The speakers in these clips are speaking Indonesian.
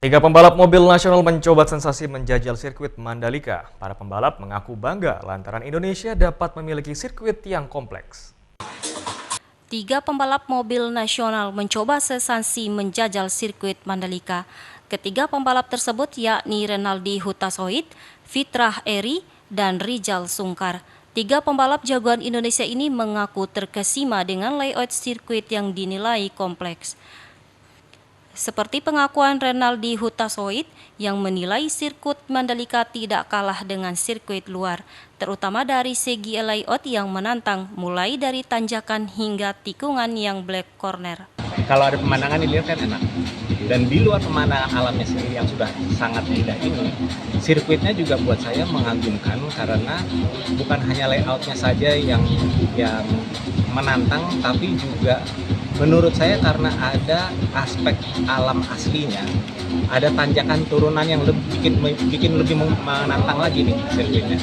Tiga pembalap mobil nasional mencoba sensasi menjajal sirkuit Mandalika. Para pembalap mengaku bangga lantaran Indonesia dapat memiliki sirkuit yang kompleks. Tiga pembalap mobil nasional mencoba sensasi menjajal sirkuit Mandalika. Ketiga pembalap tersebut yakni Renaldi Hutasoid, Fitrah Eri, dan Rizal Sungkar. Tiga pembalap jagoan Indonesia ini mengaku terkesima dengan layout sirkuit yang dinilai kompleks. Seperti pengakuan Renaldi Hutasoid yang menilai sirkuit Mandalika tidak kalah dengan sirkuit luar, terutama dari segi layout yang menantang, mulai dari tanjakan hingga tikungan yang black corner. Kalau ada pemandangan dilihat kan enak. Dan di luar pemandangan alamnya sendiri yang sudah sangat indah ini, sirkuitnya juga buat saya mengagumkan karena bukan hanya layoutnya saja yang menantang, tapi juga menurut saya karena ada aspek alam aslinya, ada tanjakan turunan yang bikin lebih menantang lagi nih sirkuitnya.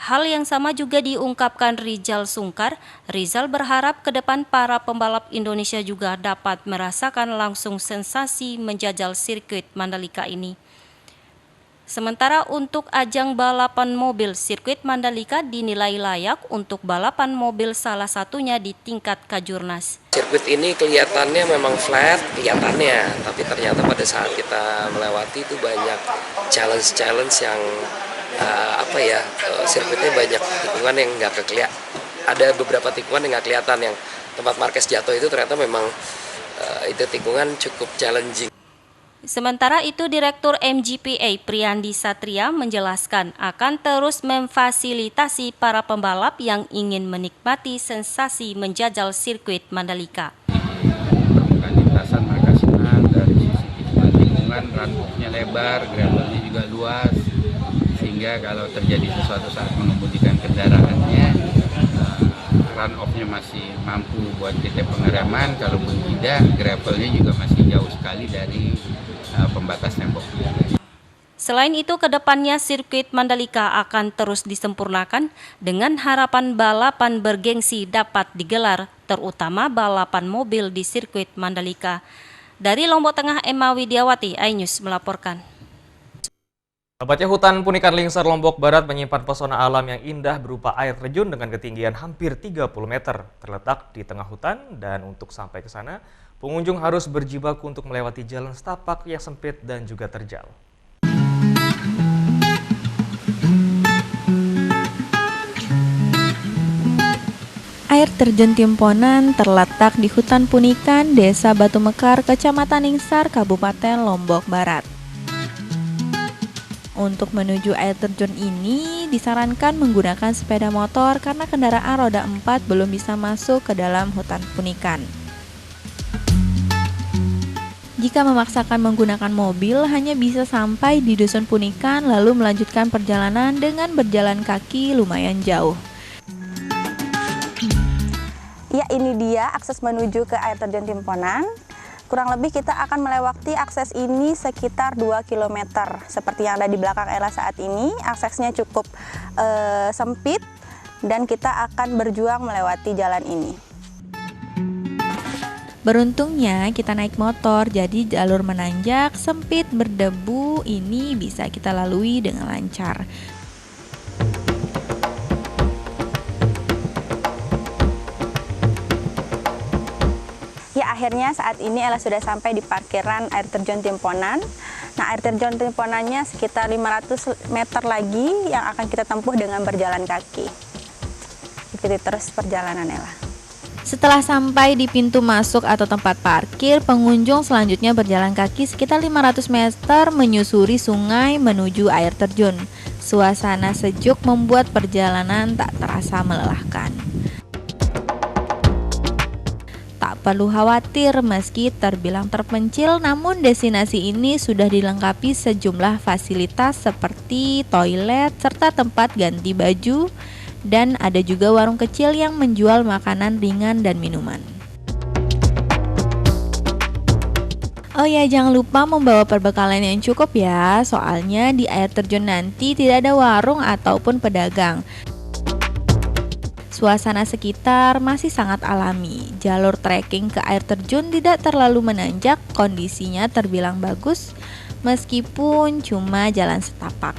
Hal yang sama juga diungkapkan Rizal Sungkar. Rizal berharap ke depan para pembalap Indonesia juga dapat merasakan langsung sensasi menjajal sirkuit Mandalika ini. Sementara untuk ajang balapan mobil, sirkuit Mandalika dinilai layak untuk balapan mobil, salah satunya di tingkat Kajurnas. Sirkuit ini kelihatannya memang flat, kelihatannya, tapi ternyata pada saat kita melewati itu banyak challenge yang sirkuitnya banyak tikungan yang nggak kelihatan. Ada beberapa tikungan yang nggak kelihatan, yang tempat Marquez jatuh itu ternyata memang itu tikungan cukup challenging. Sementara itu, Direktur MGPA Priyandi Satria menjelaskan akan terus memfasilitasi para pembalap yang ingin menikmati sensasi menjajal sirkuit Mandalika. Permukaan lintasan mereka senang, dari sisi tikungan, run-off-nya lebar, gravelnya juga luas, sehingga kalau terjadi sesuatu saat mengemudikan kendaraannya, run-off-nya masih mampu buat kita pengereman, kalaupun tidak, gravelnya juga masih jauh sekali dari pembatas tembok. Selain itu, kedepannya sirkuit Mandalika akan terus disempurnakan dengan harapan balapan bergengsi dapat digelar, terutama balapan mobil di sirkuit Mandalika. Dari Lombok Tengah, Emma Widiawati, iNews melaporkan. Lebatnya hutan Punikan Lingsar Lombok Barat menyimpan pesona alam yang indah berupa air terjun dengan ketinggian hampir 30 meter. Terletak di tengah hutan dan untuk sampai ke sana, pengunjung harus berjibaku untuk melewati jalan setapak yang sempit dan juga terjal. Air terjun Timponan terletak di hutan Punikan, Desa Batu Mekar, Kecamatan Lingsar, Kabupaten Lombok Barat. Untuk menuju air terjun ini disarankan menggunakan sepeda motor karena kendaraan roda 4 belum bisa masuk ke dalam hutan Punikan. Jika memaksakan menggunakan mobil, hanya bisa sampai di Dusun Punikan lalu melanjutkan perjalanan dengan berjalan kaki lumayan jauh. Ya, ini dia akses menuju ke air terjun Timponan. Kurang lebih kita akan melewati akses ini sekitar 2 km. Seperti yang ada di belakang Ella saat ini, aksesnya cukup sempit dan kita akan berjuang melewati jalan ini. Beruntungnya kita naik motor, jadi jalur menanjak, sempit, berdebu ini bisa kita lalui dengan lancar. Ya, akhirnya saat ini Ella sudah sampai di parkiran air terjun Timponan. Nah, air terjun Timponannya sekitar 500 meter lagi yang akan kita tempuh dengan berjalan kaki. Ikuti terus perjalanan Ella. Setelah sampai di pintu masuk atau tempat parkir, pengunjung selanjutnya berjalan kaki sekitar 500 meter menyusuri sungai menuju air terjun. Suasana sejuk membuat perjalanan tak terasa melelahkan. Tak perlu khawatir meski terbilang terpencil, namun destinasi ini sudah dilengkapi sejumlah fasilitas seperti toilet serta tempat ganti baju, dan ada juga warung kecil yang menjual makanan ringan dan minuman. Oh ya, jangan lupa membawa perbekalan yang cukup ya, soalnya di air terjun nanti tidak ada warung ataupun pedagang. Suasana sekitar masih sangat alami. Jalur trekking ke air terjun tidak terlalu menanjak, kondisinya terbilang bagus. meskipun cuma jalan setapak.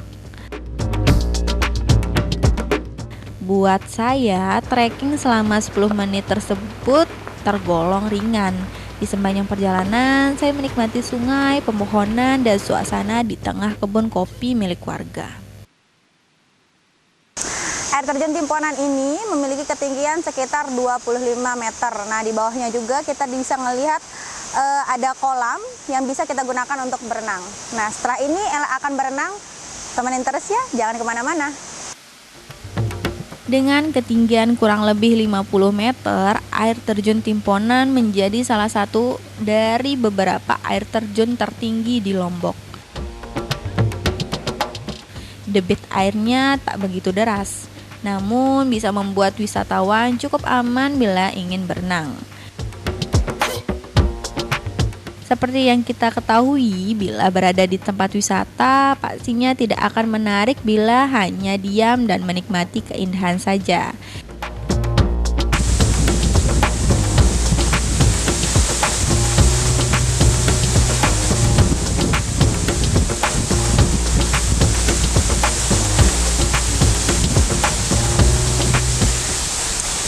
Buat saya, trekking selama 10 menit tersebut tergolong ringan. Di sepanjang perjalanan, saya menikmati sungai, pepohonan, dan suasana di tengah kebun kopi milik warga. Air terjun Timponan ini memiliki ketinggian sekitar 25 meter. Nah, di bawahnya juga kita bisa melihat ada kolam yang bisa kita gunakan untuk berenang. Nah, setelah ini Ella akan berenang. Temenin terus ya, jangan kemana-mana. Dengan ketinggian kurang lebih 50 meter, air terjun Timponan menjadi salah satu dari beberapa air terjun tertinggi di Lombok. Debit airnya tak begitu deras, namun bisa membuat wisatawan cukup aman bila ingin berenang. Seperti yang kita ketahui, bila berada di tempat wisata, pastinya tidak akan menarik bila hanya diam dan menikmati keindahan saja.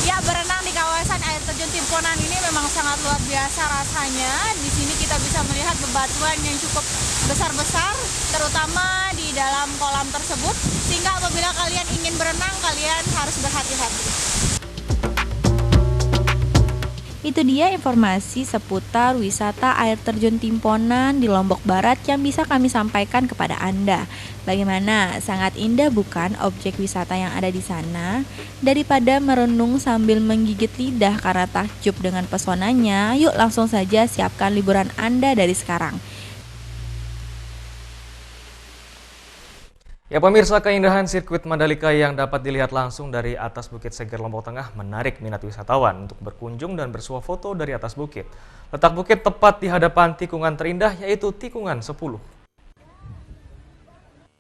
Ya, berenang di kawasan air terjun Timponan ini memang sangat luar biasa rasanya. Di sini kita bisa melihat bebatuan yang cukup besar-besar, terutama di dalam kolam tersebut, sehingga apabila kalian ingin berenang, kalian harus berhati-hati. Itu dia informasi seputar wisata air terjun Timponan di Lombok Barat yang bisa kami sampaikan kepada Anda. Bagaimana? Sangat indah bukan objek wisata yang ada di sana? Daripada merenung sambil menggigit lidah karena takjub dengan pesonanya, yuk langsung saja siapkan liburan Anda dari sekarang. Ya pemirsa, keindahan sirkuit Mandalika yang dapat dilihat langsung dari atas Bukit Seger Lombok Tengah menarik minat wisatawan untuk berkunjung dan bersuah foto dari atas bukit. Letak bukit tepat di hadapan tikungan terindah yaitu tikungan 10.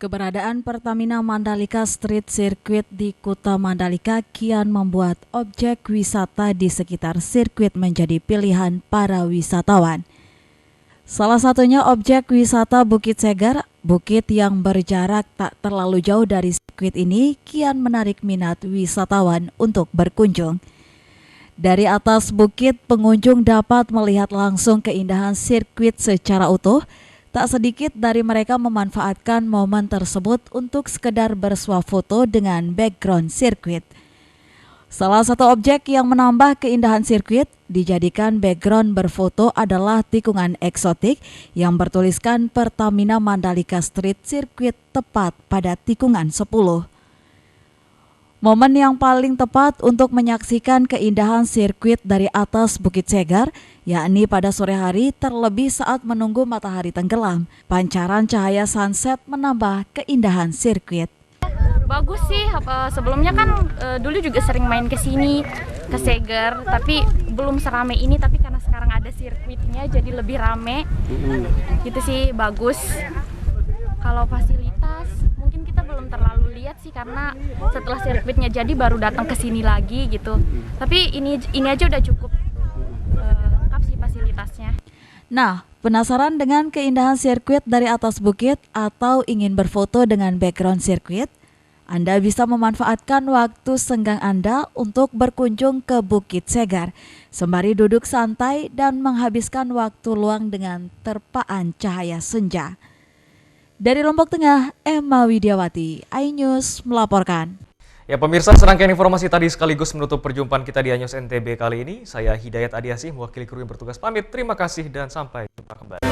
Keberadaan Pertamina Mandalika Street Circuit di Kuta Mandalika kian membuat objek wisata di sekitar sirkuit menjadi pilihan para wisatawan. Salah satunya objek wisata Bukit Seger, bukit yang berjarak tak terlalu jauh dari sirkuit ini kian menarik minat wisatawan untuk berkunjung. Dari atas bukit, pengunjung dapat melihat langsung keindahan sirkuit secara utuh. Tak sedikit dari mereka memanfaatkan momen tersebut untuk sekedar bersuah foto dengan background sirkuit. Salah satu objek yang menambah keindahan sirkuit dijadikan background berfoto adalah tikungan eksotik yang bertuliskan Pertamina Mandalika Street Circuit tepat pada tikungan 10. Momen yang paling tepat untuk menyaksikan keindahan sirkuit dari atas Bukit Seger, yakni pada sore hari terlebih saat menunggu matahari tenggelam. Pancaran cahaya sunset menambah keindahan sirkuit. Bagus sih, sebelumnya kan dulu juga sering main ke sini, ke Seger, tapi belum serame ini, tapi karena sekarang ada sirkuitnya jadi lebih rame, gitu sih, bagus. Kalau fasilitas mungkin kita belum terlalu lihat sih, karena setelah sirkuitnya jadi baru datang ke sini lagi gitu. Tapi ini aja udah cukup lengkap sih fasilitasnya. Nah, penasaran dengan keindahan sirkuit dari atas bukit atau ingin berfoto dengan background sirkuit? Anda bisa memanfaatkan waktu senggang Anda untuk berkunjung ke Bukit Seger, sembari duduk santai dan menghabiskan waktu luang dengan terpaan cahaya senja. Dari Lombok Tengah, Emma Widiawati, iNews melaporkan. Ya pemirsa, serangkaian informasi tadi sekaligus menutup perjumpaan kita di iNews NTB kali ini. Saya Hidayat Adiasih, mewakili kru yang bertugas pamit. Terima kasih dan sampai jumpa kembali.